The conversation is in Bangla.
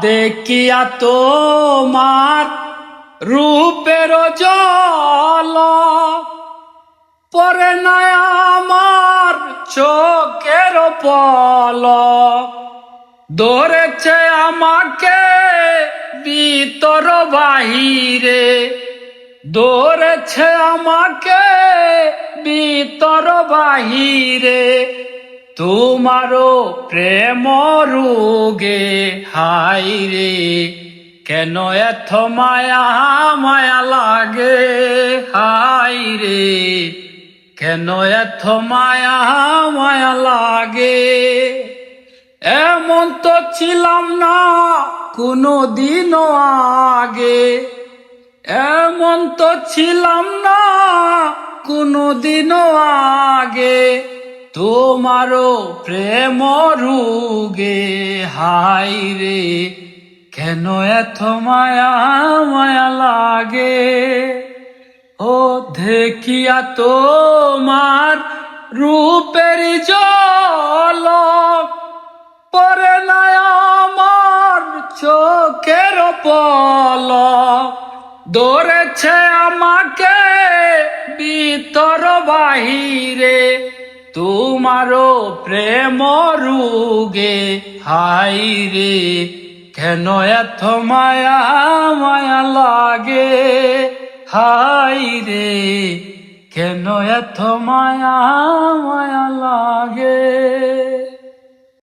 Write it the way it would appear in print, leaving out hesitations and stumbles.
দেখিয়া তোমার রূপের জল পরে না আমার চোখের পল ধরেছে আমাকে ভিতর বাহিরে ধরেছে আমাকে ভিতর বাহিরে তোমারও প্রেম রোগে হাইরে কেন এত মায়া মায়া লাগে হাইরে কেন এত মায়া মায়া লাগে এমন তো ছিলাম না কোনো দিনও আগে এমন তো ছিলাম না কোনো দিনও আগে তোমারও প্রেম রোগে হাইরে কেন এত মায়া মায়া লাগে ও দেখিয়া তোমার রূপের ঝলক পরে না আমার চোখের পলক ধরেছে আমাকে ভিতর বাহিরে তোমারও প্রেম রোগে হাইরে কেন এত মায়া মায়া লাগে হাইরে কেন এত মায়া মায়া লাগে।